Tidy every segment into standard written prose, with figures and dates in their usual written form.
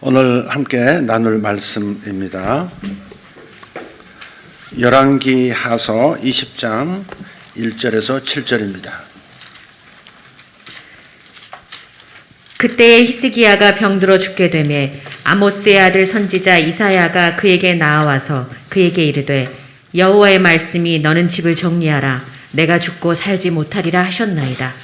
오늘 함께 나눌 말씀입니다. 열왕기하서 20장 1절에서 7절입니다. 그때에 히스기야가 병들어 죽게 되매 아모스의 아들 선지자 이사야가 그에게 나아와서 그에게 이르되 여호와의 말씀이 너는 집을 정리하라 내가 죽고 살지 못하리라 하셨나이다.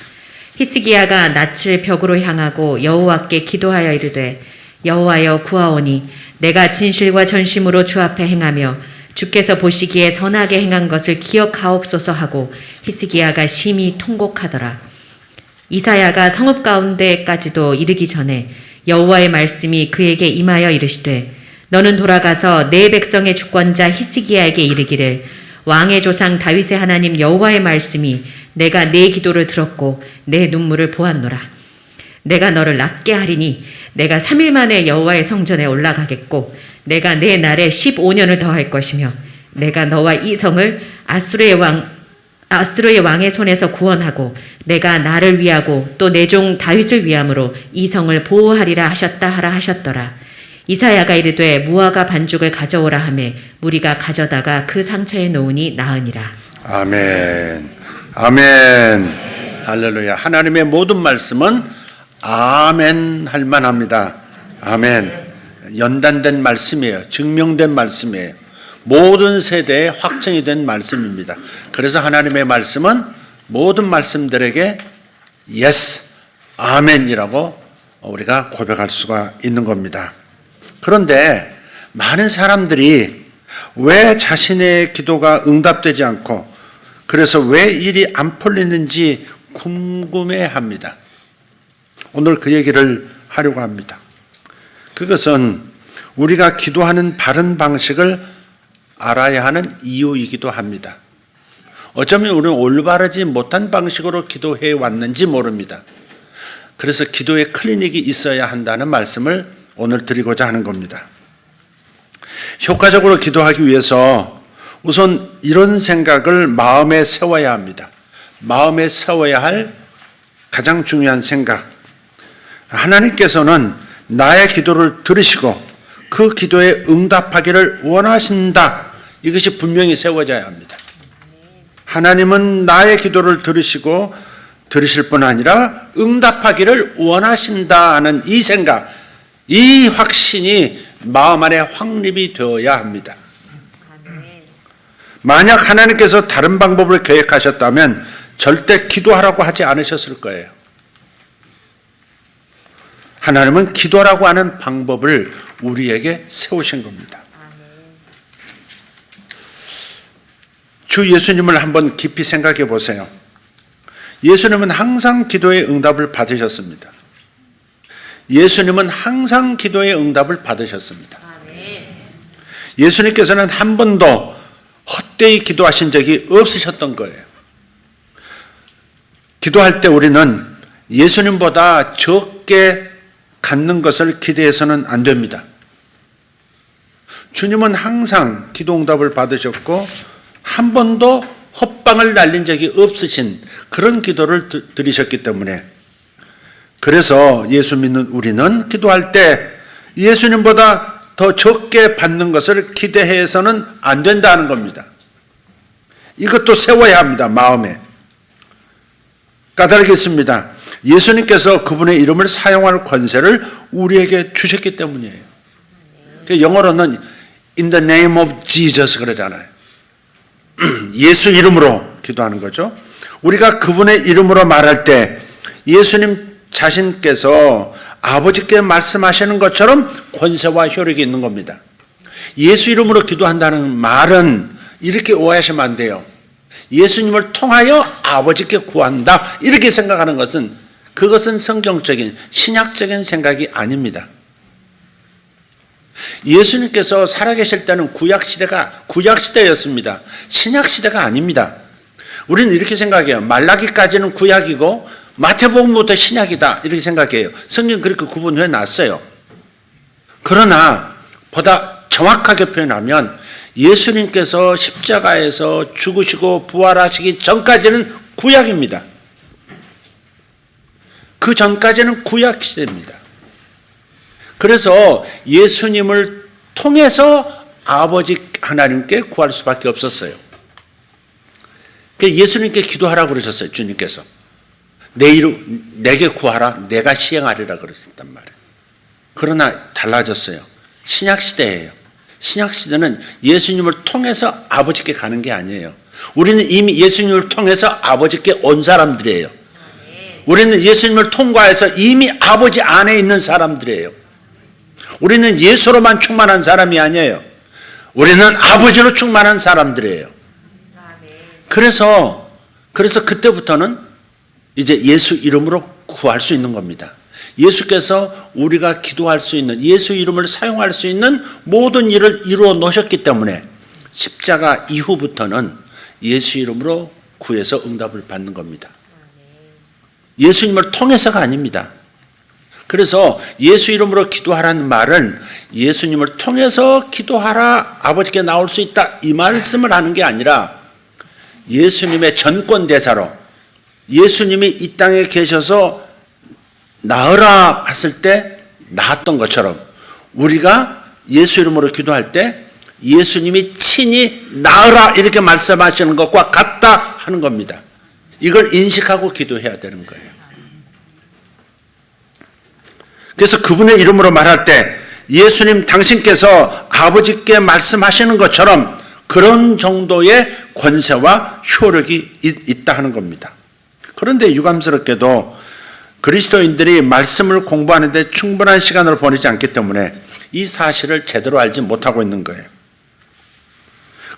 히스기야가 낯을 벽으로 향하고 여호와께 기도하여 이르되 여호와여 구하오니 내가 진실과 전심으로 주 앞에 행하며 주께서 보시기에 선하게 행한 것을 기억하옵소서 하고 히스기야가 심히 통곡하더라. 이사야가 성읍 가운데까지도 이르기 전에 여호와의 말씀이 그에게 임하여 이르시되 너는 돌아가서 내 백성의 주권자 히스기야에게 이르기를 왕의 조상 다윗의 하나님 여호와의 말씀이 내가 내 기도를 들었고 내 눈물을 보았노라. 내가 너를 낫게 하리니 내가 3일 만에 여호와의 성전에 올라가겠고 내가 내 날에 15년을 더할 것이며 내가 너와 이 성을 아수르의 왕의 손에서 구원하고 내가 나를 위하고 또 내 종 다윗을 위함으로 이 성을 보호하리라 하셨다 하라 하셨더라. 이사야가 이르되 무화과 반죽을 가져오라 하매 무리가 가져다가 그 상처에 놓으니 나으니라. 아멘. 아멘. 할렐루야. 하나님의 모든 말씀은 아멘 할 만합니다. 아멘. 연단된 말씀이에요. 증명된 말씀이에요. 모든 세대에 확정이 된 말씀입니다. 그래서 하나님의 말씀은 모든 말씀들에게 yes, 아멘이라고 우리가 고백할 수가 있는 겁니다. 그런데 많은 사람들이 왜 자신의 기도가 응답되지 않고 그래서 왜 일이 안 풀리는지 궁금해합니다. 오늘 그 얘기를 하려고 합니다. 그것은 우리가 기도하는 바른 방식을 알아야 하는 이유이기도 합니다. 어쩌면 우리는 올바르지 못한 방식으로 기도해 왔는지 모릅니다. 그래서 기도의 클리닉이 있어야 한다는 말씀을 오늘 드리고자 하는 겁니다. 효과적으로 기도하기 위해서 우선 이런 생각을 마음에 세워야 합니다. 마음에 세워야 할 가장 중요한 생각. 하나님께서는 나의 기도를 들으시고 그 기도에 응답하기를 원하신다. 이것이 분명히 세워져야 합니다. 하나님은 나의 기도를 들으시고 들으실 뿐 아니라 응답하기를 원하신다는 이 생각, 이 확신이 마음 안에 확립이 되어야 합니다. 만약 하나님께서 다른 방법을 계획하셨다면 절대 기도하라고 하지 않으셨을 거예요. 하나님은 기도라고 하는 방법을 우리에게 세우신 겁니다. 주 예수님을 한번 깊이 생각해 보세요. 예수님은 항상 기도의 응답을 받으셨습니다. 예수님은 항상 기도의 응답을 받으셨습니다. 예수님께서는 한 번도 헛되이 기도하신 적이 없으셨던 거예요. 기도할 때 우리는 예수님보다 적게 갖는 것을 기대해서는 안 됩니다. 주님은 항상 기도 응답을 받으셨고 한 번도 헛방을 날린 적이 없으신 그런 기도를 드리셨기 때문에 그래서 예수 믿는 우리는 기도할 때 예수님보다 더 적게 받는 것을 기대해서는 안 된다는 겁니다. 이것도 세워야 합니다. 마음에. 까다롭게 있습니다. 예수님께서 그분의 이름을 사용할 권세를 우리에게 주셨기 때문이에요. 영어로는 in the name of Jesus 그러잖아요. 예수 이름으로 기도하는 거죠. 우리가 그분의 이름으로 말할 때 예수님 자신께서 아버지께 말씀하시는 것처럼 권세와 효력이 있는 겁니다. 예수 이름으로 기도한다는 말은 이렇게 오해하시면 안 돼요. 예수님을 통하여 아버지께 구한다 이렇게 생각하는 것은 그것은 성경적인 신약적인 생각이 아닙니다. 예수님께서 살아계실 때는 구약시대였습니다. 신약시대가 아닙니다. 우리는 이렇게 생각해요. 말라기까지는 구약이고 마태복음부터 신약이다 이렇게 생각해요. 성경 그렇게 구분해 놨어요. 그러나 보다 정확하게 표현하면 예수님께서 십자가에서 죽으시고 부활하시기 전까지는 구약입니다. 그 전까지는 구약 시대입니다. 그래서 예수님을 통해서 아버지 하나님께 구할 수밖에 없었어요. 예수님께 기도하라고 그러셨어요. 주님께서. 내 이름 내게 구하라. 내가 시행하리라 그러셨단 말이에요. 그러나 달라졌어요. 신약시대예요. 신약시대는 예수님을 통해서 아버지께 가는 게 아니에요. 우리는 이미 예수님을 통해서 아버지께 온 사람들이에요. 우리는 예수님을 통과해서 이미 아버지 안에 있는 사람들이에요. 우리는 예수로만 충만한 사람이 아니에요. 우리는 아버지로 충만한 사람들이에요. 그래서 그때부터는 이제 예수 이름으로 구할 수 있는 겁니다. 예수께서 우리가 기도할 수 있는, 예수 이름을 사용할 수 있는 모든 일을 이루어 놓으셨기 때문에 십자가 이후부터는 예수 이름으로 구해서 응답을 받는 겁니다. 예수님을 통해서가 아닙니다. 그래서 예수 이름으로 기도하라는 말은 예수님을 통해서 기도하라, 아버지께 나올 수 있다, 이 말씀을 하는 게 아니라 예수님의 전권대사로 예수님이 이 땅에 계셔서 나으라 했을 때 나았던 것처럼 우리가 예수 이름으로 기도할 때 예수님이 친히 나으라 이렇게 말씀하시는 것과 같다 하는 겁니다. 이걸 인식하고 기도해야 되는 거예요. 그래서 그분의 이름으로 말할 때 예수님 당신께서 아버지께 말씀하시는 것처럼 그런 정도의 권세와 효력이 있다 하는 겁니다. 그런데 유감스럽게도 그리스도인들이 말씀을 공부하는데 충분한 시간을 보내지 않기 때문에 이 사실을 제대로 알지 못하고 있는 거예요.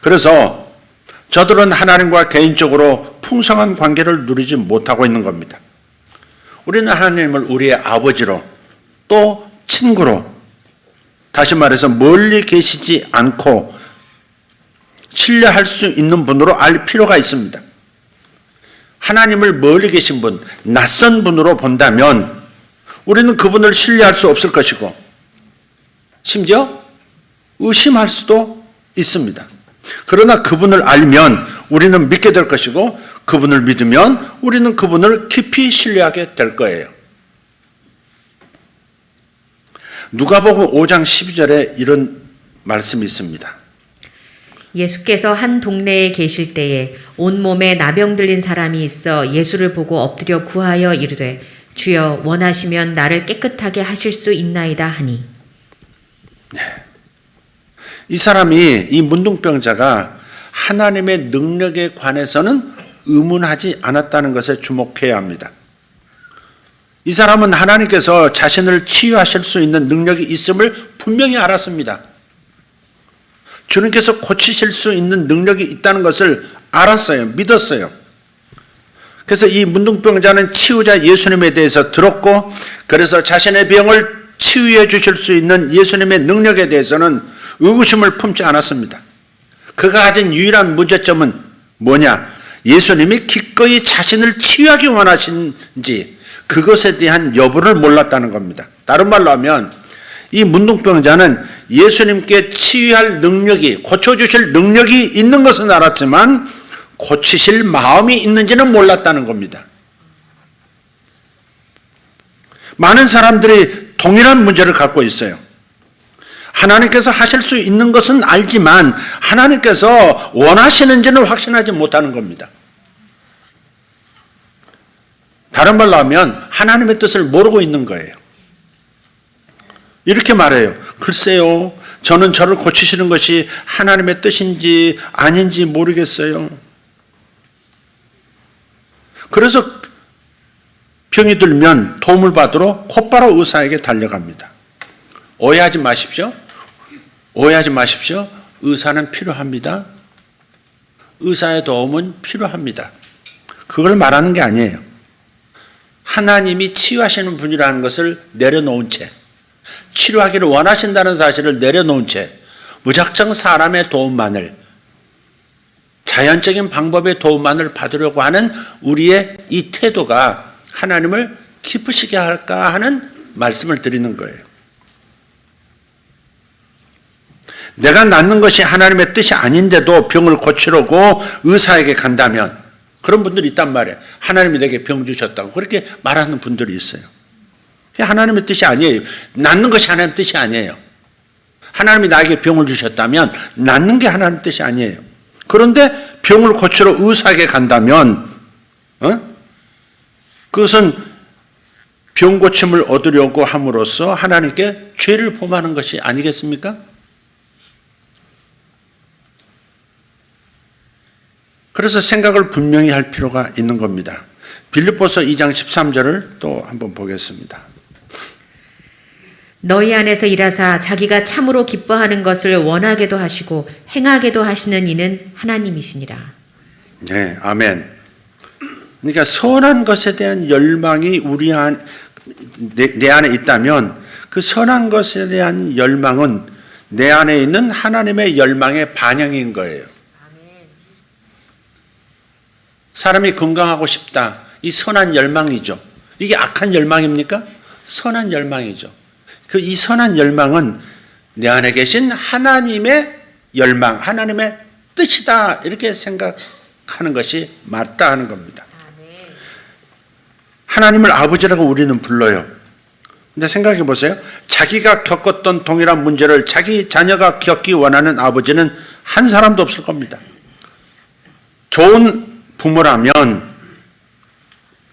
그래서 저들은 하나님과 개인적으로 풍성한 관계를 누리지 못하고 있는 겁니다. 우리는 하나님을 우리의 아버지로 또 친구로, 다시 말해서 멀리 계시지 않고 신뢰할 수 있는 분으로 알 필요가 있습니다. 하나님을 멀리 계신 분, 낯선 분으로 본다면 우리는 그분을 신뢰할 수 없을 것이고 심지어 의심할 수도 있습니다. 그러나 그분을 알면 우리는 믿게 될 것이고 그분을 믿으면 우리는 그분을 깊이 신뢰하게 될 거예요. 누가복음 5장 12절에 이런 말씀이 있습니다. 예수께서 한 동네에 계실 때에 온몸에 나병 들린 사람이 있어 예수를 보고 엎드려 구하여 이르되 주여 원하시면 나를 깨끗하게 하실 수 있나이다 하니. 이 사람이, 이 문둥병자가 하나님의 능력에 관해서는 의문하지 않았다는 것에 주목해야 합니다. 이 사람은 하나님께서 자신을 치유하실 수 있는 능력이 있음을 분명히 알았습니다. 주님께서 고치실 수 있는 능력이 있다는 것을 알았어요. 믿었어요. 그래서 이 문둥병자는 치유자 예수님에 대해서 들었고 그래서 자신의 병을 치유해 주실 수 있는 예수님의 능력에 대해서는 의구심을 품지 않았습니다. 그가 가진 유일한 문제점은 뭐냐? 예수님이 기꺼이 자신을 치유하기 원하신지 그것에 대한 여부를 몰랐다는 겁니다. 다른 말로 하면 이 문둥병자는 예수님께 치유할 능력이, 고쳐주실 능력이 있는 것은 알았지만 고치실 마음이 있는지는 몰랐다는 겁니다. 많은 사람들이 동일한 문제를 갖고 있어요. 하나님께서 하실 수 있는 것은 알지만 하나님께서 원하시는지는 확신하지 못하는 겁니다. 다른 말로 하면 하나님의 뜻을 모르고 있는 거예요. 이렇게 말해요. 글쎄요, 저는 저를 고치시는 것이 하나님의 뜻인지 아닌지 모르겠어요. 그래서 병이 들면 도움을 받으러 곧바로 의사에게 달려갑니다. 오해하지 마십시오. 오해하지 마십시오. 의사는 필요합니다. 의사의 도움은 필요합니다. 그걸 말하는 게 아니에요. 하나님이 치유하시는 분이라는 것을 내려놓은 채, 치료하기를 원하신다는 사실을 내려놓은 채 무작정 사람의 도움만을, 자연적인 방법의 도움만을 받으려고 하는 우리의 이 태도가 하나님을 기쁘시게 할까 하는 말씀을 드리는 거예요. 내가 낫는 것이 하나님의 뜻이 아닌데도 병을 고치려고 의사에게 간다면, 그런 분들이 있단 말이에요. 하나님이 내게 병 주셨다고 그렇게 말하는 분들이 있어요. 하나님의 뜻이 아니에요. 낫는 것이 하나님의 뜻이 아니에요. 하나님이 나에게 병을 주셨다면 낫는 게 하나님의 뜻이 아니에요. 그런데 병을 고치러 의사에게 간다면 그것은 병 고침을 얻으려고 함으로써 하나님께 죄를 범하는 것이 아니겠습니까? 그래서 생각을 분명히 할 필요가 있는 겁니다. 빌립보서 2장 13절을 또 한번 보겠습니다. 너희 안에서 일하사 자기가 참으로 기뻐하는 것을 원하게도 하시고 행하게도 하시는 이는 하나님이시니라. 네, 아멘. 그러니까 선한 것에 대한 열망이 내 안에 있다면 그 선한 것에 대한 열망은 내 안에 있는 하나님의 열망의 반영인 거예요. 사람이 건강하고 싶다. 이 선한 열망이죠. 이게 악한 열망입니까? 선한 열망이죠. 이 선한 열망은 내 안에 계신 하나님의 열망, 하나님의 뜻이다. 이렇게 생각하는 것이 맞다 하는 겁니다. 하나님을 아버지라고 우리는 불러요. 근데 생각해 보세요. 자기가 겪었던 동일한 문제를 자기 자녀가 겪기 원하는 아버지는 한 사람도 없을 겁니다. 좋은 부모라면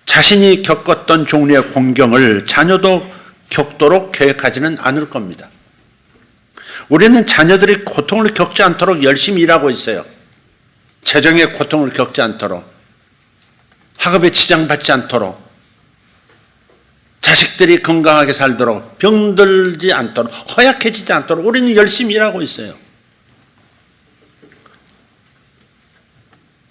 자신이 겪었던 종류의 공경을 자녀도 겪도록 계획하지는 않을 겁니다. 우리는 자녀들이 고통을 겪지 않도록 열심히 일하고 있어요. 재정의 고통을 겪지 않도록, 학업에 지장받지 않도록, 자식들이 건강하게 살도록, 병들지 않도록, 허약해지지 않도록 우리는 열심히 일하고 있어요.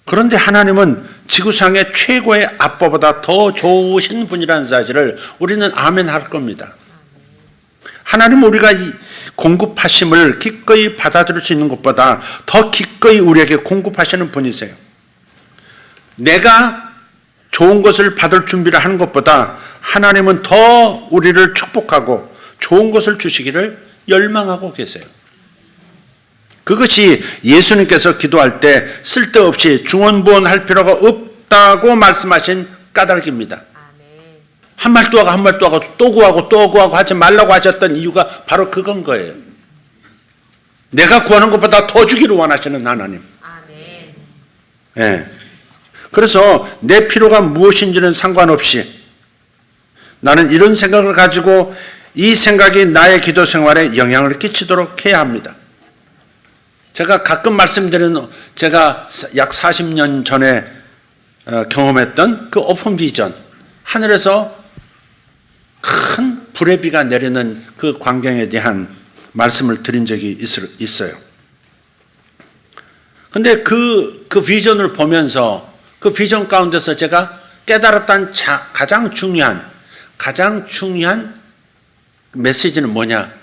그런데 하나님은 지구상의 최고의 아빠보다 더 좋으신 분이라는 사실을 우리는 아멘할 겁니다. 하나님은 우리가 이 공급하심을 기꺼이 받아들일 수 있는 것보다 더 기꺼이 우리에게 공급하시는 분이세요. 내가 좋은 것을 받을 준비를 하는 것보다 하나님은 더 우리를 축복하고 좋은 것을 주시기를 열망하고 계세요. 그것이 예수님께서 기도할 때 쓸데없이 중언부언할 필요가 없다고 말씀하신 까닭입니다. 한 말 또 하고 한 말 또 하고 또 구하고 또 구하고 하지 말라고 하셨던 이유가 바로 그건 거예요. 내가 구하는 것보다 더 주기를 원하시는 하나님. 네. 그래서 내 필요가 무엇인지는 상관없이 나는 이런 생각을 가지고 이 생각이 나의 기도 생활에 영향을 끼치도록 해야 합니다. 제가 가끔 말씀드리는 제가 약 40년 전에 경험했던 그 오픈 비전, 하늘에서 큰 불의 비가 내리는 그 광경에 대한 말씀을 드린 적이 있어요. 근데 그 비전을 보면서 그 비전 가운데서 제가 깨달았던 가장 중요한 메시지는 뭐냐?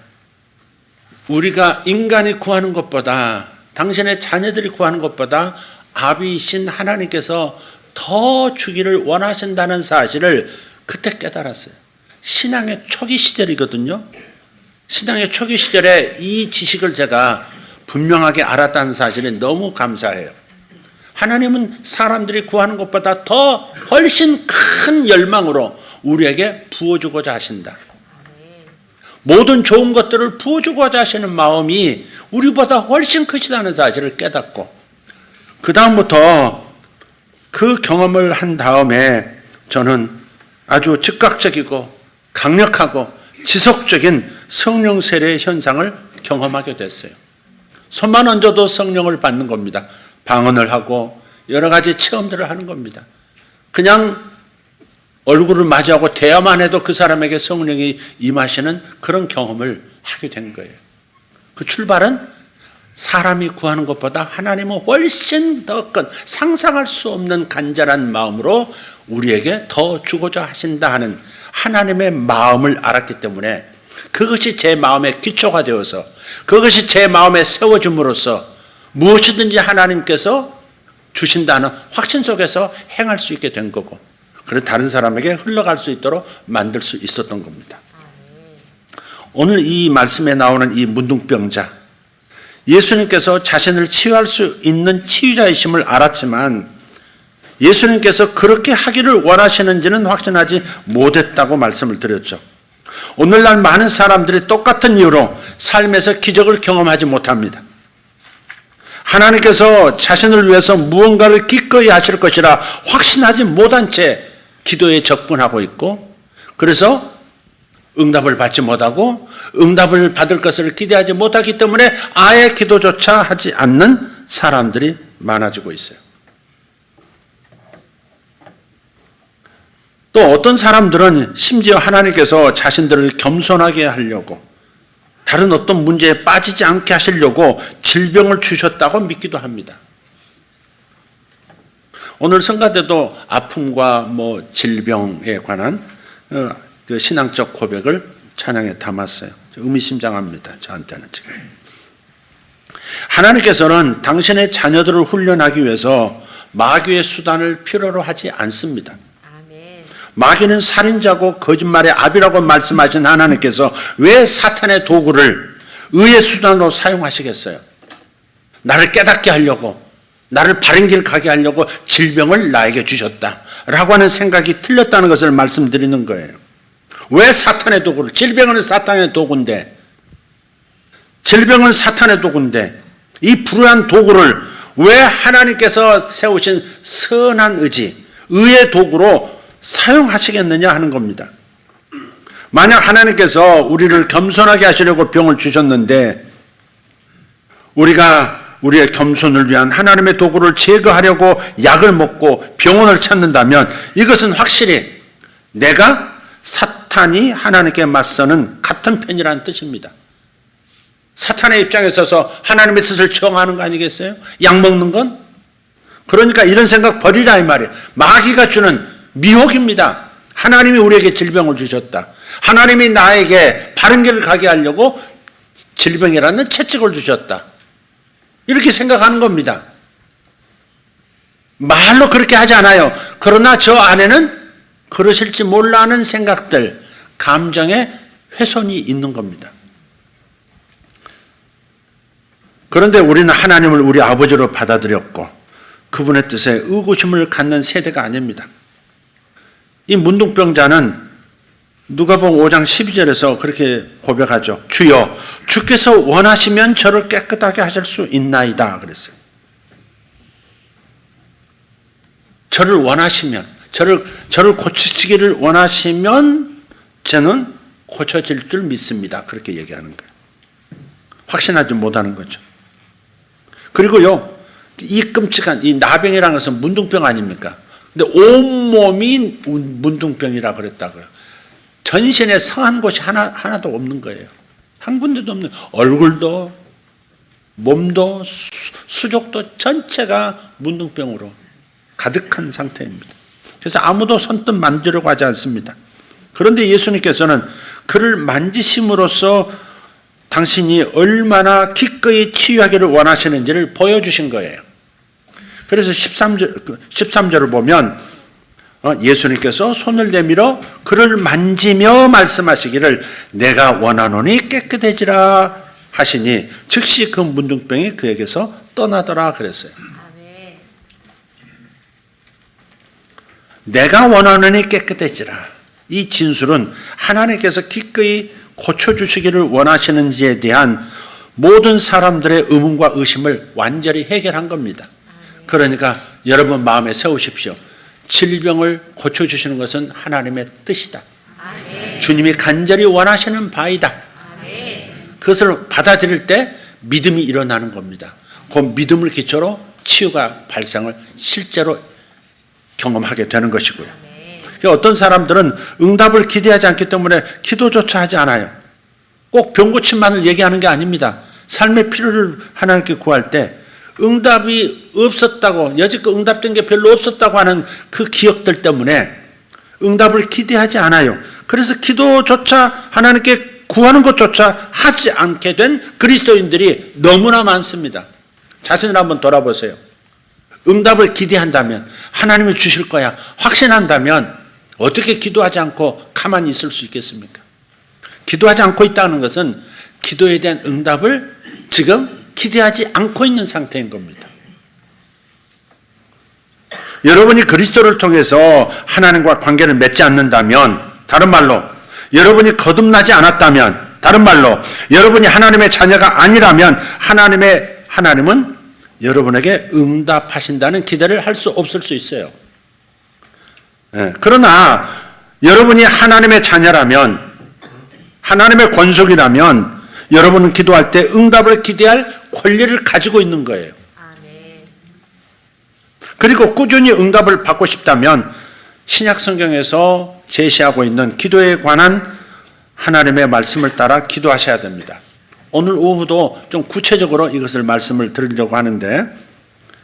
우리가 인간이 구하는 것보다, 당신의 자녀들이 구하는 것보다 아비이신 하나님께서 더 주기를 원하신다는 사실을 그때 깨달았어요. 신앙의 초기 시절이거든요. 신앙의 초기 시절에 이 지식을 제가 분명하게 알았다는 사실에 너무 감사해요. 하나님은 사람들이 구하는 것보다 더 훨씬 큰 열망으로 우리에게 부어주고자 하신다. 모든 좋은 것들을 부어주고자 하시는 마음이 우리보다 훨씬 크시다는 사실을 깨닫고, 그 다음부터 그 경험을 한 다음에 저는 아주 즉각적이고 강력하고 지속적인 성령 세례의 현상을 경험하게 됐어요. 손만 얹어도 성령을 받는 겁니다. 방언을 하고 여러 가지 체험들을 하는 겁니다. 그냥 얼굴을 마주하고 대화만 해도 그 사람에게 성령이 임하시는 그런 경험을 하게 된 거예요. 그 출발은 사람이 구하는 것보다 하나님은 훨씬 더 큰, 상상할 수 없는 간절한 마음으로 우리에게 더 주고자 하신다 하는 하나님의 마음을 알았기 때문에 그것이 제 마음의 기초가 되어서, 그것이 제 마음에 세워줌으로써 무엇이든지 하나님께서 주신다는 확신 속에서 행할 수 있게 된 거고, 그래서 다른 사람에게 흘러갈 수 있도록 만들 수 있었던 겁니다. 오늘 이 말씀에 나오는 이 문둥병자, 예수님께서 자신을 치유할 수 있는 치유자이심을 알았지만 예수님께서 그렇게 하기를 원하시는지는 확신하지 못했다고 말씀을 드렸죠. 오늘날 많은 사람들이 똑같은 이유로 삶에서 기적을 경험하지 못합니다. 하나님께서 자신을 위해서 무언가를 기꺼이 하실 것이라 확신하지 못한 채 기도에 접근하고 있고, 그래서 응답을 받지 못하고 응답을 받을 것을 기대하지 못하기 때문에 아예 기도조차 하지 않는 사람들이 많아지고 있어요. 또 어떤 사람들은 심지어 하나님께서 자신들을 겸손하게 하려고, 다른 어떤 문제에 빠지지 않게 하시려고 질병을 주셨다고 믿기도 합니다. 오늘 성가대도 아픔과 질병에 관한 그 신앙적 고백을 찬양에 담았어요. 의미심장합니다. 저한테는 지금. 하나님께서는 당신의 자녀들을 훈련하기 위해서 마귀의 수단을 필요로 하지 않습니다. 마귀는 살인자고 거짓말의 아비라고 말씀하신 하나님께서 왜 사탄의 도구를 의의 수단으로 사용하시겠어요? 나를 깨닫게 하려고, 나를 바른 길 가게 하려고 질병을 나에게 주셨다라고 하는 생각이 틀렸다는 것을 말씀드리는 거예요. 왜 사탄의 도구를, 질병은 사탄의 도구인데, 질병은 사탄의 도구인데 이 불우한 도구를 왜 하나님께서 세우신 선한 의지, 의의 도구로 사용하시겠느냐 하는 겁니다. 만약 하나님께서 우리를 겸손하게 하시려고 병을 주셨는데 우리가 우리의 겸손을 위한 하나님의 도구를 제거하려고 약을 먹고 병원을 찾는다면 이것은 확실히 내가 사탄이 하나님께 맞서는 같은 편이라는 뜻입니다. 사탄의 입장에 서서 하나님의 뜻을 정하는 거 아니겠어요? 약 먹는 건? 그러니까 이런 생각 버리라 이 말이에요. 마귀가 주는 미혹입니다. 하나님이 우리에게 질병을 주셨다. 하나님이 나에게 바른 길을 가게 하려고 질병이라는 채찍을 주셨다. 이렇게 생각하는 겁니다. 말로 그렇게 하지 않아요. 그러나 저 안에는 그러실지 몰라는 생각들, 감정의 훼손이 있는 겁니다. 그런데 우리는 하나님을 우리 아버지로 받아들였고 그분의 뜻에 의구심을 갖는 세대가 아닙니다. 이 문둥병자는 누가복음 5장 12절에서 그렇게 고백하죠. 주여, 주께서 원하시면 저를 깨끗하게 하실 수 있나이다 그랬어요. 저를 원하시면, 저를 고치시기를 원하시면 저는 고쳐질 줄 믿습니다. 그렇게 얘기하는 거예요. 확신하지 못하는 거죠. 그리고요, 이 끔찍한 이 나병이라는 것은 문둥병 아닙니까? 근데 온몸이 문둥병이라 그랬다고요. 전신에 성한 곳이 하나도 없는 거예요. 한 군데도 없는, 얼굴도 몸도 수족도 전체가 문둥병으로 가득한 상태입니다. 그래서 아무도 손뜻 만지려고 하지 않습니다. 그런데 예수님께서는 그를 만지심으로써 당신이 얼마나 기꺼이 치유하기를 원하시는지를 보여주신 거예요. 그래서 13절을 보면 예수님께서 손을 내밀어 그를 만지며 말씀하시기를 내가 원하노니 깨끗해지라 하시니 즉시 그 문둥병이 그에게서 떠나더라 그랬어요. 내가 원하노니 깨끗해지라. 이 진술은 하나님께서 기꺼이 고쳐주시기를 원하시는지에 대한 모든 사람들의 의문과 의심을 완전히 해결한 겁니다. 그러니까 여러분 마음에 세우십시오. 질병을 고쳐주시는 것은 하나님의 뜻이다. 아멘. 주님이 간절히 원하시는 바이다. 아멘. 그것을 받아들일 때 믿음이 일어나는 겁니다. 그 믿음을 기초로 치유가 발생을 실제로 경험하게 되는 것이고요. 그러니까 어떤 사람들은 응답을 기대하지 않기 때문에 기도조차 하지 않아요. 꼭 병 고침만을 얘기하는 게 아닙니다. 삶의 필요를 하나님께 구할 때 응답이 없었다고, 여지껏 응답된 게 별로 없었다고 하는 그 기억들 때문에 응답을 기대하지 않아요. 그래서 기도조차 하나님께 구하는 것조차 하지 않게 된 그리스도인들이 너무나 많습니다. 자신을 한번 돌아보세요. 응답을 기대한다면, 하나님이 주실 거야 확신한다면 어떻게 기도하지 않고 가만히 있을 수 있겠습니까? 기도하지 않고 있다는 것은 기도에 대한 응답을 지금 기대하지 않고 있는 상태인 겁니다. 여러분이 그리스도를 통해서 하나님과 관계를 맺지 않는다면, 다른 말로 여러분이 거듭나지 않았다면, 다른 말로 여러분이 하나님의 자녀가 아니라면 하나님은 여러분에게 응답하신다는 기대를 할 수 없을 수 있어요. 그러나 여러분이 하나님의 자녀라면, 하나님의 권속이라면 여러분은 기도할 때 응답을 기대할 권리를 가지고 있는 거예요. 그리고 꾸준히 응답을 받고 싶다면 신약 성경에서 제시하고 있는 기도에 관한 하나님의 말씀을 따라 기도하셔야 됩니다. 오늘 오후도 좀 구체적으로 이것을 말씀을 드리려고 하는데,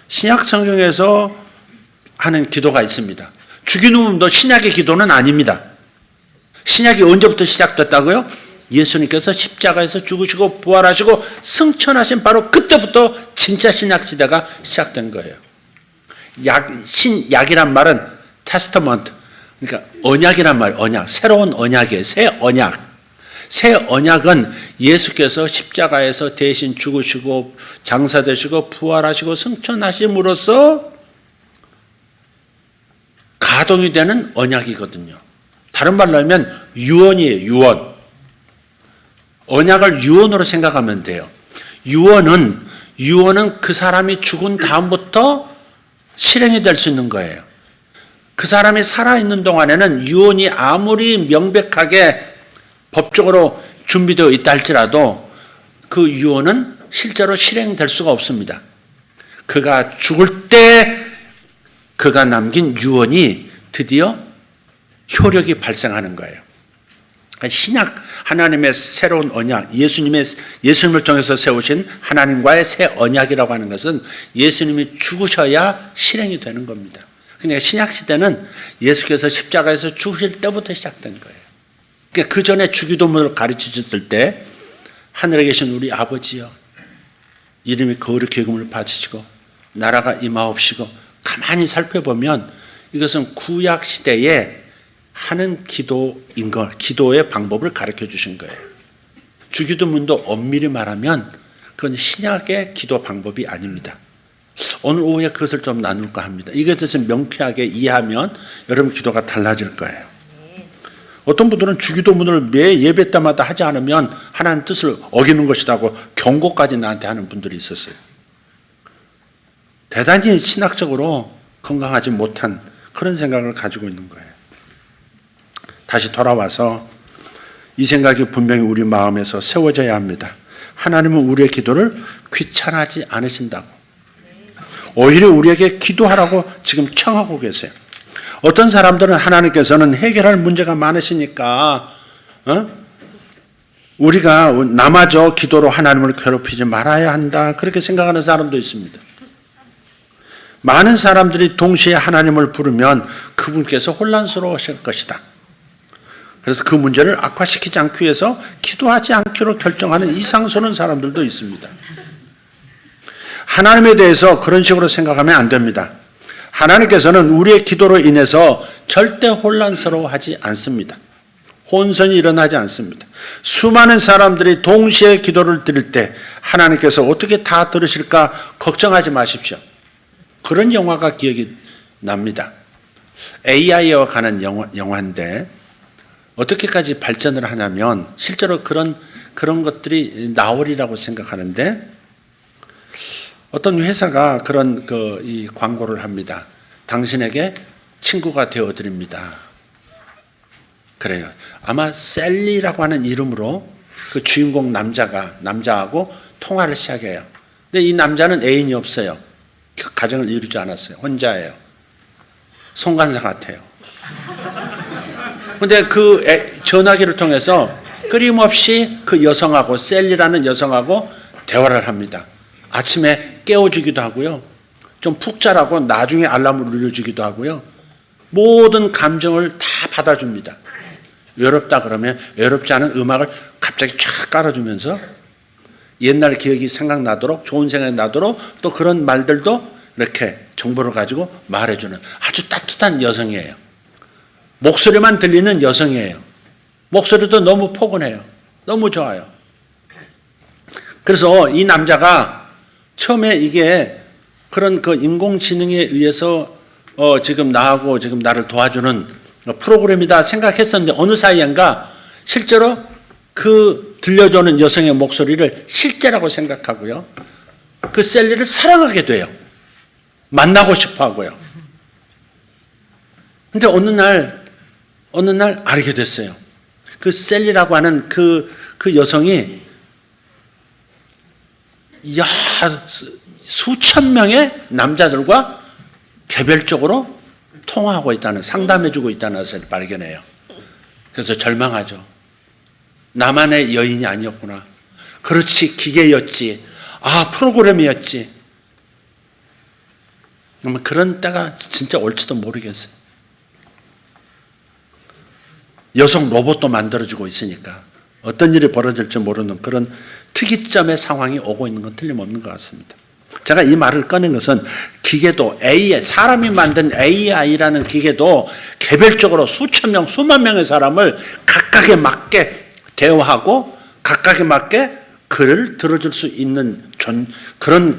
신약 성경에서 하는 기도가 있습니다. 주기도문도 신약의 기도는 아닙니다. 신약이 언제부터 시작됐다고요? 예수님께서 십자가에서 죽으시고 부활하시고 승천하신 바로 그때부터 진짜 신약 시대가 시작된 거예요. 신약이란 말은 테스터먼트, 그러니까 언약이란 말, 언약, 새로운 언약이에요. 새 언약. 새 언약은 예수께서 십자가에서 대신 죽으시고 장사되시고 부활하시고 승천하심으로써 가동이 되는 언약이거든요. 다른 말로 하면 유언이에요. 유언. 언약을 유언으로 생각하면 돼요. 유언은 그 사람이 죽은 다음부터 실행이 될 수 있는 거예요. 그 사람이 살아있는 동안에는 유언이 아무리 명백하게 법적으로 준비되어 있다 할지라도 그 유언은 실제로 실행될 수가 없습니다. 그가 죽을 때 그가 남긴 유언이 드디어 효력이 발생하는 거예요. 신약, 하나님의 새로운 언약, 예수님을 통해서 세우신 하나님과의 새 언약이라고 하는 것은 예수님이 죽으셔야 실행이 되는 겁니다. 그러니까 신약 시대는 예수께서 십자가에서 죽으실 때부터 시작된 거예요. 그러니까 그 전에 주기도문을 가르치셨을 때 하늘에 계신 우리 아버지여, 이름이 거룩히 여김을 받으시고 나라가 임하옵시고, 가만히 살펴보면 이것은 구약 시대에 하는 기도인 것, 기도의 방법을 가르쳐 주신 거예요. 주기도문도 엄밀히 말하면 그건 신약의 기도 방법이 아닙니다. 오늘 오후에 그것을 좀 나눌까 합니다. 이것을 명쾌하게 이해하면 여러분 기도가 달라질 거예요. 어떤 분들은 주기도문을 매 예배 때마다 하지 않으면 하나님 뜻을 어기는 것이라고 경고까지 나한테 하는 분들이 있었어요. 대단히 신학적으로 건강하지 못한 그런 생각을 가지고 있는 거예요. 다시 돌아와서 이 생각이 분명히 우리 마음에서 세워져야 합니다. 하나님은 우리의 기도를 귀찮아하지 않으신다고. 오히려 우리에게 기도하라고 지금 청하고 계세요. 어떤 사람들은 하나님께서는 해결할 문제가 많으시니까 우리가 남아저 기도로 하나님을 괴롭히지 말아야 한다, 그렇게 생각하는 사람도 있습니다. 많은 사람들이 동시에 하나님을 부르면 그분께서 혼란스러워하실 것이다. 그래서 그 문제를 악화시키지 않기 위해서 기도하지 않기로 결정하는 이상스러운 사람들도 있습니다. 하나님에 대해서 그런 식으로 생각하면 안 됩니다. 하나님께서는 우리의 기도로 인해서 절대 혼란스러워하지 않습니다. 혼선이 일어나지 않습니다. 수많은 사람들이 동시에 기도를 드릴 때 하나님께서 어떻게 다 들으실까 걱정하지 마십시오. 그런 영화가 기억이 납니다. AI와 가는 영화인데 어떻게까지 발전을 하냐면 실제로 그런 것들이 나오리라고 생각하는데, 어떤 회사가 그런 이 광고를 합니다. 당신에게 친구가 되어 드립니다. 그래요. 아마 셀리라고 하는 이름으로 그 주인공 남자하고 통화를 시작해요. 근데 이 남자는 애인이 없어요. 가정을 이루지 않았어요. 혼자예요. 송간사 같아요. 근데 그 전화기를 통해서 끊임없이 그 여성하고, 셀리라는 여성하고 대화를 합니다. 아침에 깨워주기도 하고요. 좀 푹 자라고 나중에 알람을 울려주기도 하고요. 모든 감정을 다 받아줍니다. 외롭다 그러면 외롭지 않은 음악을 갑자기 쫙 깔아주면서 옛날 기억이 생각나도록, 좋은 생각이 나도록 또 그런 말들도 이렇게 정보를 가지고 말해주는 아주 따뜻한 여성이에요. 목소리만 들리는 여성이에요. 목소리도 너무 포근해요. 너무 좋아요. 그래서 이 남자가 처음에 이게 그런 그 인공지능에 의해서 지금 나하고 지금 나를 도와주는 프로그램이다 생각했었는데 어느 사이엔가 실제로 그 들려주는 여성의 목소리를 실제라고 생각하고요. 그 셀리를 사랑하게 돼요. 만나고 싶어 하고요. 근데 어느 날 알게 됐어요. 그 셀리라고 하는 그 여성이 수천 명의 남자들과 개별적으로 통화하고 있다는, 상담해주고 있다는 것을 발견해요. 그래서 절망하죠. 나만의 여인이 아니었구나. 그렇지, 기계였지. 프로그램이었지. 그런 때가 진짜 올지도 모르겠어요. 여성 로봇도 만들어지고 있으니까 어떤 일이 벌어질지 모르는 그런 특이점의 상황이 오고 있는 건 틀림없는 것 같습니다. 제가 이 말을 꺼낸 것은 기계도 AI, 사람이 만든 AI라는 기계도 개별적으로 수천 명, 수만 명의 사람을 각각에 맞게 대화하고 각각에 맞게 글을 들어줄 수 있는 그런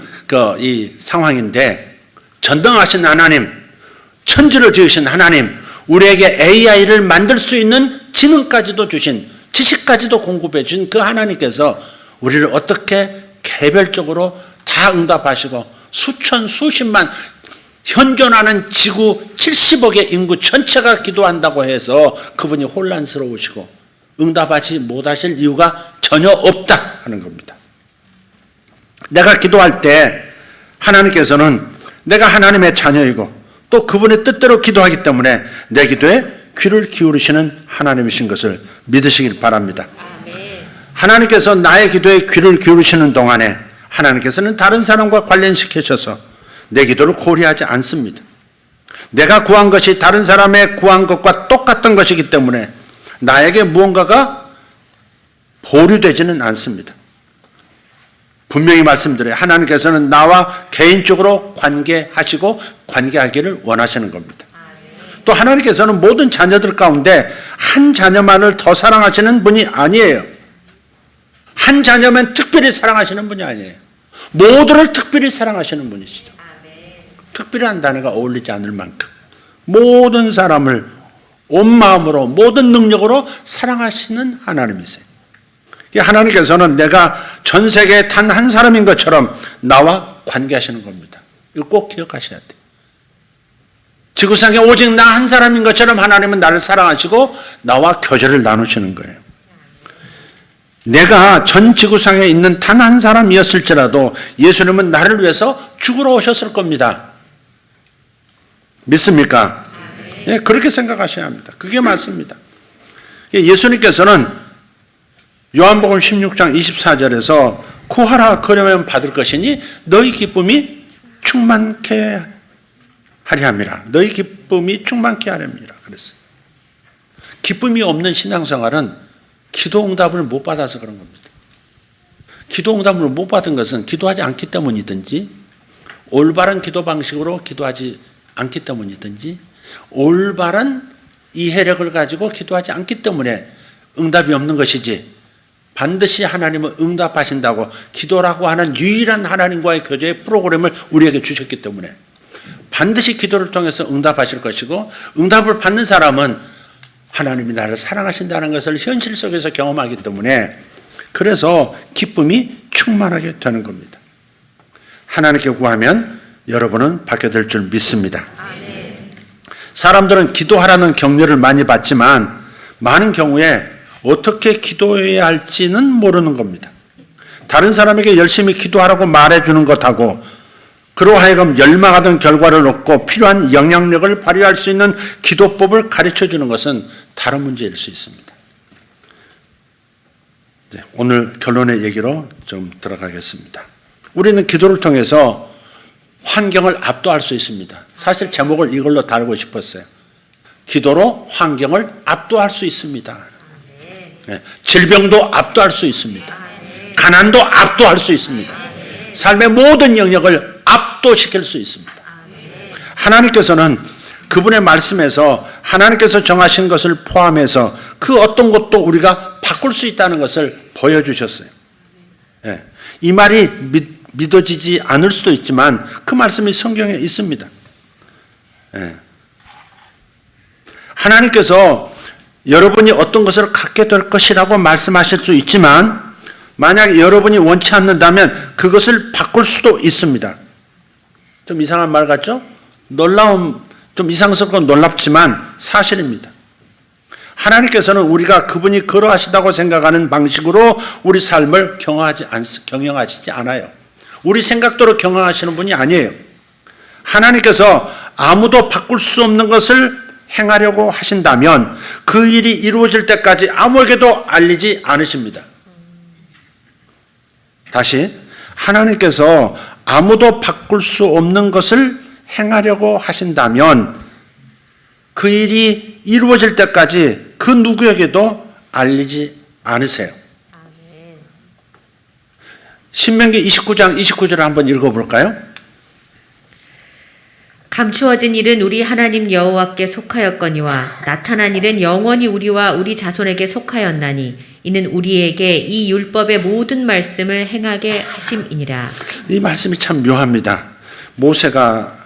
이 상황인데, 전능하신 하나님, 천지를 지으신 하나님, 우리에게 AI를 만들 수 있는 지능까지도 주신, 지식까지도 공급해 주신 그 하나님께서 우리를 어떻게 개별적으로 다 응답하시고 수천 수십만 현존하는 지구 70억의 인구 전체가 기도한다고 해서 그분이 혼란스러우시고 응답하지 못하실 이유가 전혀 없다 하는 겁니다. 내가 기도할 때 하나님께서는 내가 하나님의 자녀이고 또 그분의 뜻대로 기도하기 때문에 내 기도에 귀를 기울이시는 하나님이신 것을 믿으시길 바랍니다. 하나님께서 나의 기도에 귀를 기울이시는 동안에 하나님께서는 다른 사람과 관련시키셔서 내 기도를 고려하지 않습니다. 내가 구한 것이 다른 사람의 구한 것과 똑같은 것이기 때문에 나에게 무언가가 보류되지는 않습니다. 분명히 말씀드려요. 하나님께서는 나와 개인적으로 관계하시고 관계하기를 원하시는 겁니다. 또 하나님께서는 모든 자녀들 가운데 한 자녀만을 더 사랑하시는 분이 아니에요. 한 자녀만 특별히 사랑하시는 분이 아니에요. 모두를 특별히 사랑하시는 분이시죠. 특별한 단어가 어울리지 않을 만큼 모든 사람을 온 마음으로 모든 능력으로 사랑하시는 하나님이세요. 하나님께서는 내가 전 세계에 단 한 사람인 것처럼 나와 관계하시는 겁니다. 이거 꼭 기억하셔야 돼요. 지구상에 오직 나 한 사람인 것처럼 하나님은 나를 사랑하시고 나와 교제를 나누시는 거예요. 내가 전 지구상에 있는 단 한 사람이었을지라도 예수님은 나를 위해서 죽으러 오셨을 겁니다. 믿습니까? 네, 그렇게 생각하셔야 합니다. 그게 맞습니다. 예수님께서는 요한복음 16장 24절에서 구하라 그러면 받을 것이니 너희 기쁨이 충만케 하리 함이라. 너희 기쁨이 충만케 하렵니다. 그랬어요. 기쁨이 없는 신앙생활은 기도 응답을 못 받아서 그런 겁니다. 기도 응답을 못 받은 것은 기도하지 않기 때문이든지 올바른 기도 방식으로 기도하지 않기 때문이든지 올바른 이해력을 가지고 기도하지 않기 때문에 응답이 없는 것이지, 반드시 하나님은 응답하신다고 기도라고 하는 유일한 하나님과의 교제의 프로그램을 우리에게 주셨기 때문에 반드시 기도를 통해서 응답하실 것이고, 응답을 받는 사람은 하나님이 나를 사랑하신다는 것을 현실 속에서 경험하기 때문에 그래서 기쁨이 충만하게 되는 겁니다. 하나님께 구하면 여러분은 받게 될 줄 믿습니다. 사람들은 기도하라는 격려를 많이 받지만 많은 경우에 어떻게 기도해야 할지는 모르는 겁니다. 다른 사람에게 열심히 기도하라고 말해주는 것하고 그로 하여금 열망하던 결과를 얻고 필요한 영향력을 발휘할 수 있는 기도법을 가르쳐주는 것은 다른 문제일 수 있습니다. 오늘 결론의 얘기로 좀 들어가겠습니다. 우리는 기도를 통해서 환경을 압도할 수 있습니다. 사실 제목을 이걸로 달고 싶었어요. 기도로 환경을 압도할 수 있습니다. 질병도 압도할 수 있습니다. 가난도 압도할 수 있습니다. 삶의 모든 영역을 압도시킬 수 있습니다. 하나님께서는 그분의 말씀에서 하나님께서 정하신 것을 포함해서 그 어떤 것도 우리가 바꿀 수 있다는 것을 보여주셨어요. 이 말이 믿어지지 않을 수도 있지만 그 말씀이 성경에 있습니다. 하나님께서 여러분이 어떤 것을 갖게 될 것이라고 말씀하실 수 있지만 만약 여러분이 원치 않는다면 그것을 바꿀 수도 있습니다. 좀 이상한 말 같죠? 좀 이상스럽고 놀랍지만 사실입니다. 하나님께서는 우리가 그분이 그러하시다고 생각하는 방식으로 우리 삶을 경영하시지 않아요. 우리 생각대로 경영하시는 분이 아니에요. 하나님께서 아무도 바꿀 수 없는 것을 행하려고 하신다면 그 일이 이루어질 때까지 아무에게도 알리지 않으십니다. 다시, 하나님께서 아무도 바꿀 수 없는 것을 행하려고 하신다면 그 일이 이루어질 때까지 그 누구에게도 알리지 않으세요. 신명기 29장 29절을 한번 읽어볼까요? 감추어진 일은 우리 하나님 여호와께 속하였거니와 나타난 일은 영원히 우리와 우리 자손에게 속하였나니 이는 우리에게 이 율법의 모든 말씀을 행하게 하심이니라. 이 말씀이 참 묘합니다. 모세가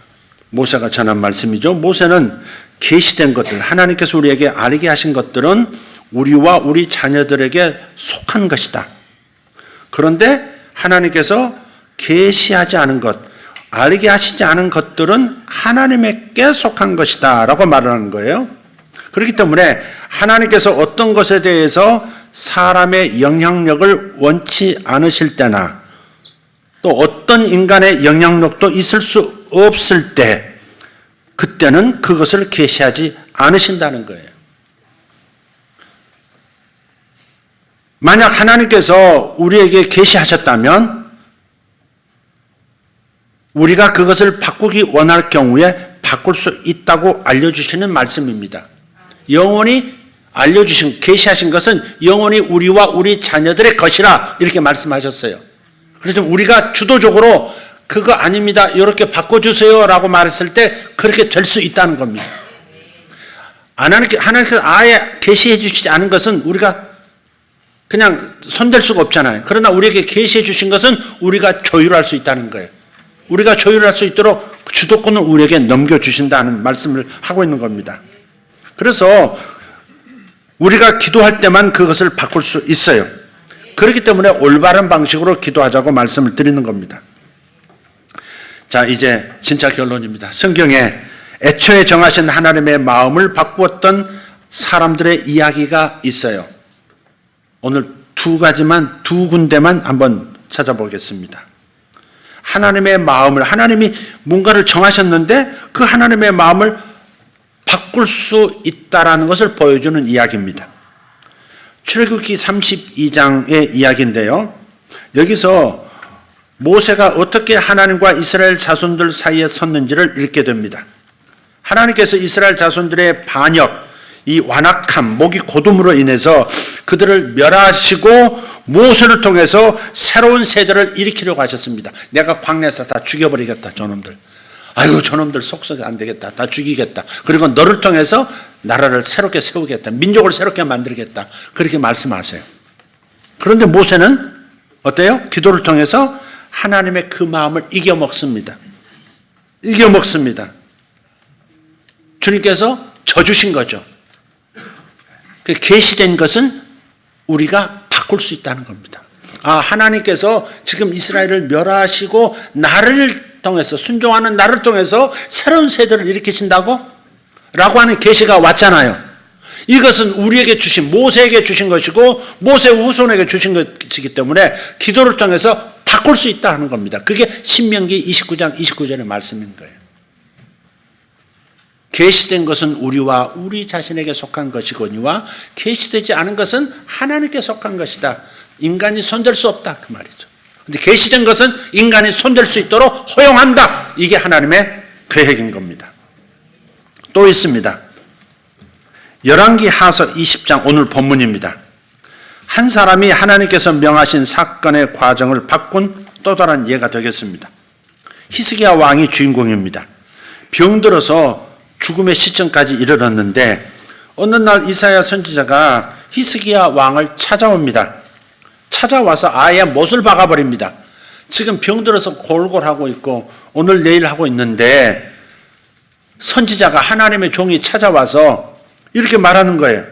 전한 말씀이죠. 모세는 계시된 것들, 하나님께서 우리에게 알게 하신 것들은 우리와 우리 자녀들에게 속한 것이다. 그런데 하나님께서 계시하지 않은 것, 알게 하시지 않은 것들은 하나님에게 속한 것이다 라고 말하는 거예요. 그렇기 때문에 하나님께서 어떤 것에 대해서 사람의 영향력을 원치 않으실 때나 또 어떤 인간의 영향력도 있을 수 없을 때 그때는 그것을 계시하지 않으신다는 거예요. 만약 하나님께서 우리에게 계시하셨다면 우리가 그것을 바꾸기 원할 경우에 바꿀 수 있다고 알려주시는 말씀입니다. 영원히 알려주신, 계시하신 것은 영원히 우리와 우리 자녀들의 것이라 이렇게 말씀하셨어요. 그래서 우리가 주도적으로 그거 아닙니다, 이렇게 바꿔주세요 라고 말했을 때 그렇게 될 수 있다는 겁니다. 하나님께서 아예 계시해 주시지 않은 것은 우리가 그냥 손댈 수가 없잖아요. 그러나 우리에게 계시해 주신 것은 우리가 조율할 수 있다는 거예요. 우리가 조율할 수 있도록 주도권을 우리에게 넘겨주신다는 말씀을 하고 있는 겁니다. 그래서 우리가 기도할 때만 그것을 바꿀 수 있어요. 그렇기 때문에 올바른 방식으로 기도하자고 말씀을 드리는 겁니다. 자, 이제 진짜 결론입니다. 성경에 애초에 정하신 하나님의 마음을 바꾸었던 사람들의 이야기가 있어요. 오늘 두 군데만 한번 찾아보겠습니다. 하나님의 마음을, 하나님이 뭔가를 정하셨는데 그 하나님의 마음을 바꿀 수 있다라는 것을 보여주는 이야기입니다. 출애굽기 32장의 이야기인데요. 여기서 모세가 어떻게 하나님과 이스라엘 자손들 사이에 섰는지를 읽게 됩니다. 하나님께서 이스라엘 자손들의 반역, 이 완악함, 목이 고둠으로 인해서 그들을 멸하시고 모세를 통해서 새로운 세대를 일으키려고 하셨습니다. 내가 광야에서 다 죽여버리겠다, 저놈들. 아이고, 저놈들 속썩이 안 되겠다. 다 죽이겠다. 그리고 너를 통해서 나라를 새롭게 세우겠다. 민족을 새롭게 만들겠다. 그렇게 말씀하세요. 그런데 모세는 어때요? 기도를 통해서 하나님의 그 마음을 이겨먹습니다. 이겨먹습니다. 주님께서 져주신 거죠. 계시된 것은 우리가 바꿀 수 있다는 겁니다. 하나님께서 지금 이스라엘을 멸하시고 나를 통해서, 순종하는 나를 통해서 새로운 세대를 일으키신다고? 라고 하는 계시가 왔잖아요. 이것은 우리에게 주신, 모세에게 주신 것이고 모세 후손에게 주신 것이기 때문에 기도를 통해서 바꿀 수 있다는 겁니다. 그게 신명기 29장 29절의 말씀인 거예요. 계시된 것은 우리와 우리 자신에게 속한 것이거니와 계시되지 않은 것은 하나님께 속한 것이다. 인간이 손댈 수 없다, 그 말이죠. 근데 계시된 것은 인간이 손댈 수 있도록 허용한다. 이게 하나님의 계획인 겁니다. 또 있습니다. 열왕기 하서 20장 오늘 본문입니다. 한 사람이 하나님께서 명하신 사건의 과정을 바꾼 또 다른 예가 되겠습니다. 히스기야 왕이 주인공입니다. 병들어서 죽음의 시점까지 이르렀는데 어느 날 이사야 선지자가 히스기야 왕을 찾아옵니다. 찾아와서 아예 못을 박아버립니다. 지금 병들어서 골골하고 있고 오늘 내일 하고 있는데 선지자가, 하나님의 종이 찾아와서 이렇게 말하는 거예요.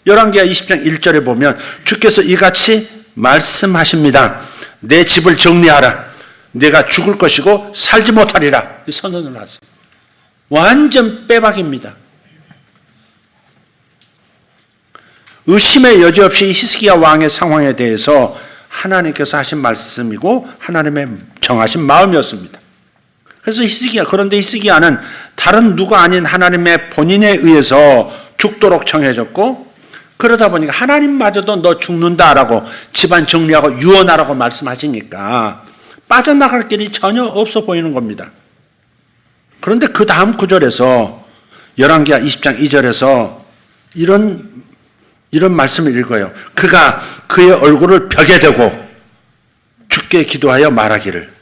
열왕기하 20장 1절에 보면 주께서 이같이 말씀하십니다. 내 집을 정리하라. 내가 죽을 것이고 살지 못하리라. 이 선언을 하세요. 완전 빼박입니다. 의심의 여지 없이 히스기야 왕의 상황에 대해서 하나님께서 하신 말씀이고 하나님의 정하신 마음이었습니다. 그래서 그런데 히스기야는 다른 누가 아닌 하나님의 본인에 의해서 죽도록 청해졌고, 그러다 보니까 하나님마저도 너 죽는다라고 집안 정리하고 유언하라고 말씀하시니까 빠져나갈 길이 전혀 없어 보이는 겁니다. 그런데 그 다음 구절에서 열왕기하 20장 2절에서 이런 말씀을 읽어요. 그가 그의 얼굴을 벽에 대고 주께 기도하여 말하기를.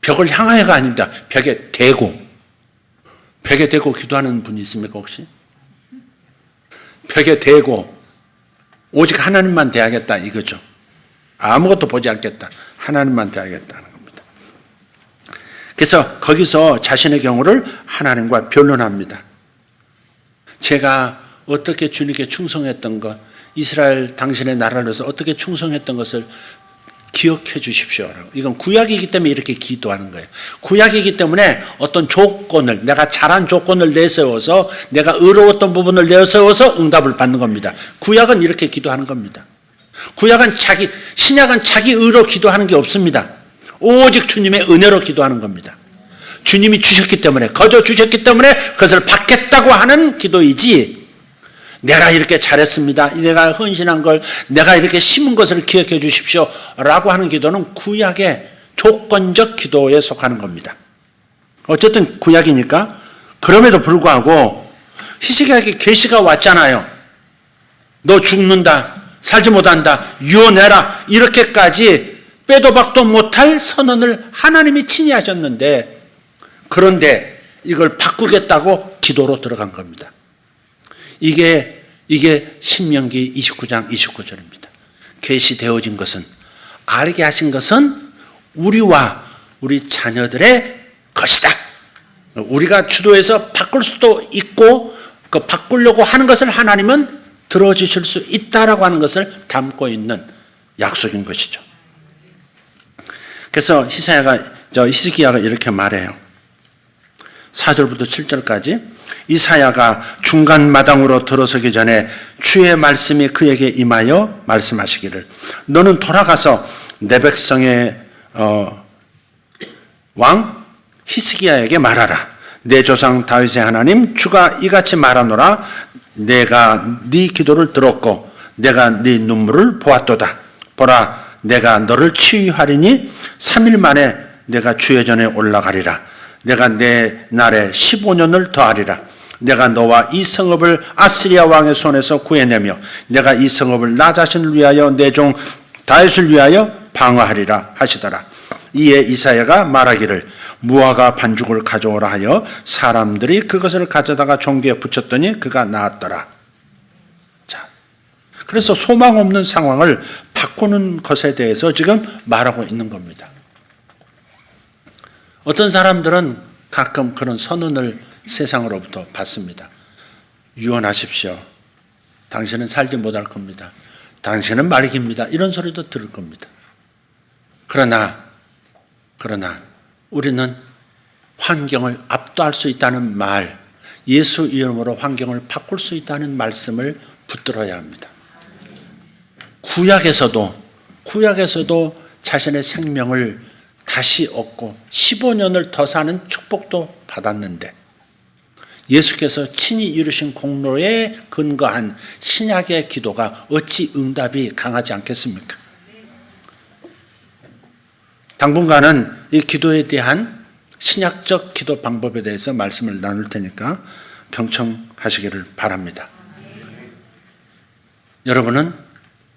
벽을 향하여가 아닙니다. 벽에 대고. 벽에 대고 기도하는 분이 있습니까 혹시? 벽에 대고 오직 하나님만 대하겠다 이거죠. 아무것도 보지 않겠다. 하나님만 대하겠다는 겁니다. 그래서 거기서 자신의 경우를 하나님과 변론합니다. 제가 어떻게 주님께 충성했던 것, 이스라엘 당신의 나라를 위해서 어떻게 충성했던 것을 기억해 주십시오. 이건 구약이기 때문에 이렇게 기도하는 거예요. 구약이기 때문에 어떤 조건을, 내가 잘한 조건을 내세워서, 내가 의로웠던 부분을 내세워서 응답을 받는 겁니다. 구약은 이렇게 기도하는 겁니다. 신약은 자기 의로 기도하는 게 없습니다. 오직 주님의 은혜로 기도하는 겁니다. 주님이 주셨기 때문에, 거저 주셨기 때문에 그것을 받겠다고 하는 기도이지, 내가 이렇게 잘했습니다. 내가 헌신한 걸, 내가 이렇게 심은 것을 기억해 주십시오. 라고 하는 기도는 구약의 조건적 기도에 속하는 겁니다. 어쨌든 구약이니까. 그럼에도 불구하고 히스기야에게 계시가 왔잖아요. 너 죽는다. 살지 못한다. 유언해라. 이렇게까지 빼도 박도 못할 선언을 하나님이 친히 하셨는데, 그런데 이걸 바꾸겠다고 기도로 들어간 겁니다. 이게 신명기 29장 29절입니다. 계시되어진 것은, 알게 하신 것은 우리와 우리 자녀들의 것이다. 우리가 주도해서 바꿀 수도 있고 그 바꾸려고 하는 것을 하나님은 들어주실 수 있다라고 하는 것을 담고 있는 약속인 것이죠. 그래서 히스기야가 이렇게 말해요. 4절부터 7절까지 이사야가 중간마당으로 들어서기 전에 주의 말씀이 그에게 임하여 말씀하시기를, 너는 돌아가서 내 백성의 왕 히스기야에게 말하라. 내 조상 다윗의 하나님 주가 이같이 말하노라. 내가 네 기도를 들었고 내가 네 눈물을 보았도다. 보라, 내가 너를 치유하리니 3일 만에 내가 주의 전에 올라가리라. 내가 내 날에 15년을 더하리라. 내가 너와 이 성읍을 아스리야 왕의 손에서 구해내며 내가 이 성읍을 나 자신을 위하여 내 종 다윗을 위하여 방어하리라 하시더라. 이에 이사야가 말하기를, 무화과 반죽을 가져오라 하여 사람들이 그것을 가져다가 종기에 붙였더니 그가 나았더라. 자, 그래서 소망 없는 상황을 바꾸는 것에 대해서 지금 말하고 있는 겁니다. 어떤 사람들은 가끔 그런 선언을 세상으로부터 받습니다. 유언하십시오. 당신은 살지 못할 겁니다. 당신은 말이깁니다. 이런 소리도 들을 겁니다. 그러나 우리는 환경을 압도할 수 있다는 말, 예수 이름으로 환경을 바꿀 수 있다는 말씀을 붙들어야 합니다. 구약에서도 자신의 생명을 다시 얻고 15년을 더 사는 축복도 받았는데, 예수께서 친히 이루신 공로에 근거한 신약의 기도가 어찌 응답이 강하지 않겠습니까? 당분간은 이 기도에 대한 신약적 기도 방법에 대해서 말씀을 나눌 테니까 경청하시기를 바랍니다. 여러분은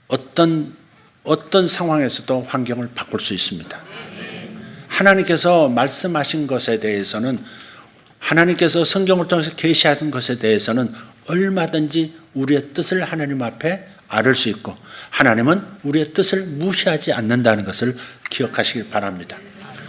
어떤 상황에서도 환경을 바꿀 수 있습니다. 하나님께서 말씀하신 것에 대해서는, 하나님께서 성경을 통해서 계시하신 것에 대해서는 얼마든지 우리의 뜻을 하나님 앞에 아를 수 있고, 하나님은 우리의 뜻을 무시하지 않는다는 것을 기억하시길 바랍니다.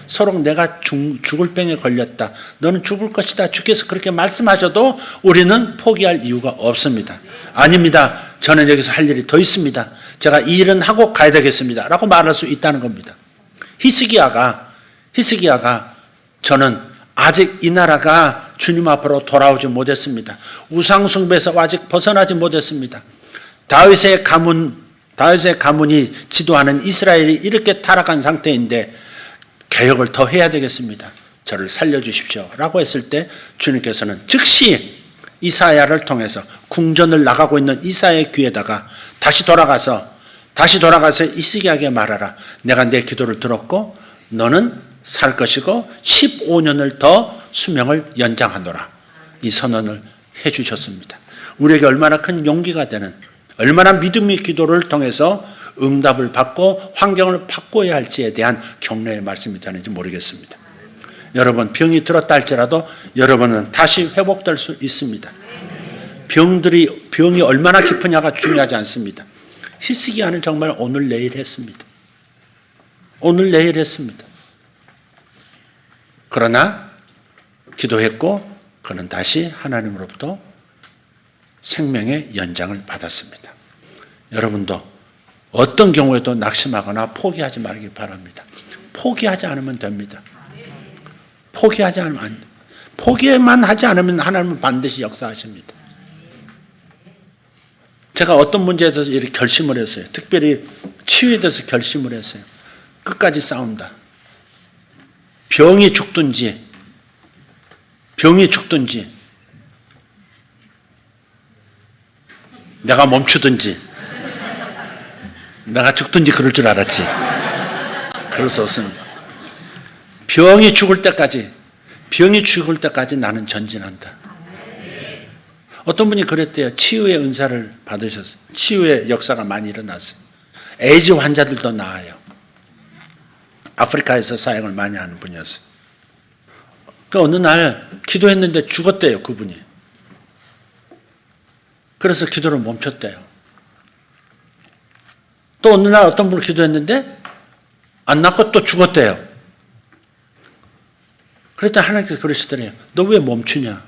서로 내가 죽을 병에 걸렸다. 너는 죽을 것이다. 주께서 그렇게 말씀하셔도 우리는 포기할 이유가 없습니다. 아닙니다. 저는 여기서 할 일이 더 있습니다. 제가 이 일은 하고 가야 되겠습니다. 라고 말할 수 있다는 겁니다. 히스기야가 저는 아직 이 나라가 주님 앞으로 돌아오지 못했습니다. 우상숭배에서 아직 벗어나지 못했습니다. 다윗의 가문이 지도하는 이스라엘이 이렇게 타락한 상태인데 개혁을 더 해야 되겠습니다. 저를 살려주십시오. 라고 했을 때 주님께서는 즉시 이사야를 통해서 궁전을 나가고 있는 이사야의 귀에다가 다시 돌아가서 히스기야에게 말하라. 내가 내 기도를 들었고 너는 살 것이고 15년을 더 수명을 연장하노라. 이 선언을 해 주셨습니다. 우리에게 얼마나 큰 용기가 되는, 얼마나 믿음의 기도를 통해서 응답을 받고 환경을 바꿔야 할지에 대한 격려의 말씀이 되는지 모르겠습니다. 여러분, 병이 들었다 할지라도 여러분은 다시 회복될 수 있습니다. 병이 얼마나 깊으냐가 중요하지 않습니다. 히스기야는 정말 오늘 내일 했습니다. 오늘 내일 했습니다. 그러나 기도했고 그는 다시 하나님으로부터 생명의 연장을 받았습니다. 여러분도 어떤 경우에도 낙심하거나 포기하지 말기 바랍니다. 포기하지 않으면 됩니다. 포기만 하지 않으면 하나님은 반드시 역사하십니다. 제가 어떤 문제에 대해서 이렇게 결심을 했어요. 특별히 치유에 대해서 결심을 했어요. 끝까지 싸운다. 병이 죽든지 내가 멈추든지 내가 죽든지 그럴 줄 알았지. 그럴 수 없습니다. 병이 죽을 때까지 나는 전진한다. 어떤 분이 그랬대요. 치유의 은사를 받으셨어요. 치유의 역사가 많이 일어났어요. 에이즈 환자들도 나아요. 아프리카에서 사역을 많이 하는 분이었어요. 그 어느 날 기도했는데 죽었대요, 그분이. 그래서 기도를 멈췄대요. 또 어느 날 어떤 분을 기도했는데 안 낫고 또 죽었대요. 그랬더니 하나님께서 그러시더래요. 너 왜 멈추냐?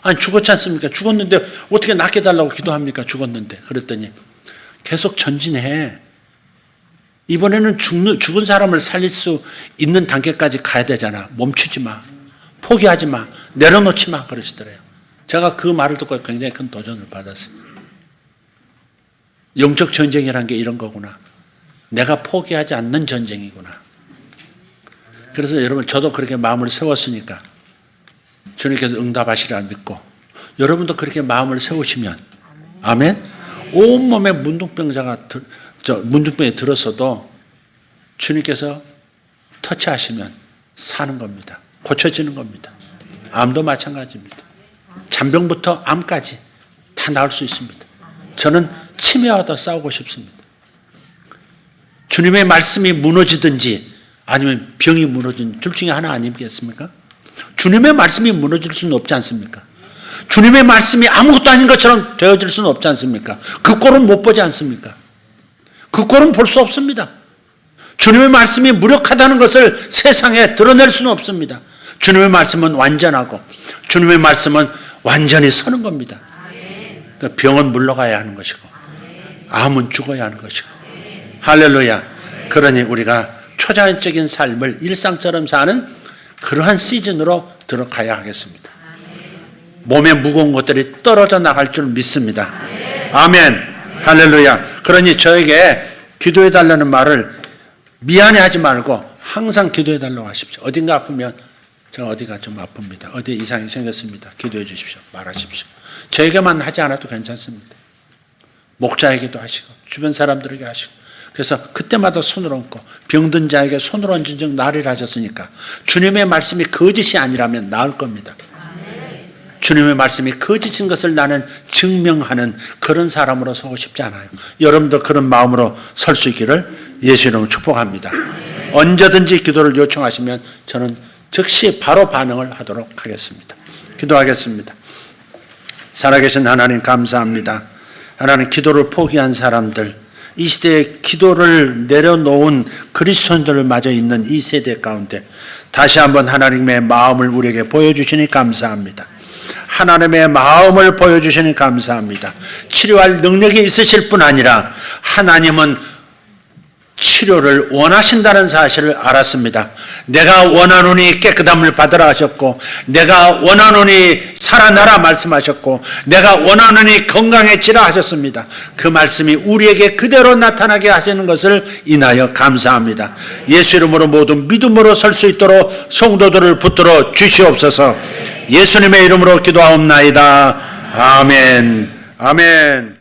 아니 죽었지 않습니까? 죽었는데 어떻게 낫게 달라고 기도합니까? 죽었는데. 그랬더니 계속 전진해. 이번에는 죽은 사람을 살릴 수 있는 단계까지 가야 되잖아. 멈추지 마. 포기하지 마. 내려놓지 마. 그러시더래요. 제가 그 말을 듣고 굉장히 큰 도전을 받았어요. 영적 전쟁이라는 게 이런 거구나. 내가 포기하지 않는 전쟁이구나. 그래서 여러분, 저도 그렇게 마음을 세웠으니까 주님께서 응답하시리라 믿고 여러분도 그렇게 마음을 세우시면, 아멘. 온몸에 문둥병에 들었어도 주님께서 터치하시면 사는 겁니다. 고쳐지는 겁니다. 암도 마찬가지입니다. 잔병부터 암까지 다 나을 수 있습니다. 저는 치매와도 싸우고 싶습니다. 주님의 말씀이 무너지든지 아니면 병이 무너진 둘 중에 하나 아니겠습니까? 주님의 말씀이 무너질 수는 없지 않습니까? 주님의 말씀이 아무것도 아닌 것처럼 되어질 수는 없지 않습니까? 그 꼴은 못 보지 않습니까? 그 꼴은 볼 수 없습니다. 주님의 말씀이 무력하다는 것을 세상에 드러낼 수는 없습니다. 주님의 말씀은 완전하고 주님의 말씀은 완전히 서는 겁니다. 병은 물러가야 하는 것이고 암은 죽어야 하는 것이고. 할렐루야. 그러니 우리가 초자연적인 삶을 일상처럼 사는 그러한 시즌으로 들어가야 하겠습니다. 몸에 무거운 것들이 떨어져 나갈 줄 믿습니다. 아멘. 할렐루야. 그러니 저에게 기도해 달라는 말을 미안해하지 말고 항상 기도해 달라고 하십시오. 어딘가 아프면 제가 어디가 좀 아픕니다. 어디 이상이 생겼습니다. 기도해 주십시오. 말하십시오. 저에게만 하지 않아도 괜찮습니다. 목자에게도 하시고 주변 사람들에게 하시고. 그래서 그때마다 손을 얹고 병든 자에게 손을 얹은 즉 나으리라 하셨으니까 주님의 말씀이 거짓이 아니라면 나을 겁니다. 주님의 말씀이 거짓인 것을 나는 증명하는 그런 사람으로 서고 싶지 않아요. 여러분도 그런 마음으로 설 수 있기를 예수 이름으로 축복합니다. 언제든지 기도를 요청하시면 저는 즉시 바로 반응을 하도록 하겠습니다. 기도하겠습니다. 살아계신 하나님 감사합니다. 하나님, 기도를 포기한 사람들, 이 시대에 기도를 내려놓은 그리스도인들마저 있는 이 세대 가운데 다시 한번 하나님의 마음을 우리에게 보여주시니 감사합니다. 하나님의 마음을 보여주시니 감사합니다. 치료할 능력이 있으실 뿐 아니라 하나님은 치료를 원하신다는 사실을 알았습니다. 내가 원하노니 깨끗함을 받으라 하셨고, 내가 원하노니 살아나라 말씀하셨고, 내가 원하노니 건강해지라 하셨습니다. 그 말씀이 우리에게 그대로 나타나게 하시는 것을 인하여 감사합니다. 예수 이름으로 모든 믿음으로 설 수 있도록 성도들을 붙들어 주시옵소서. 예수님의 이름으로 기도하옵나이다. 아멘. 아멘.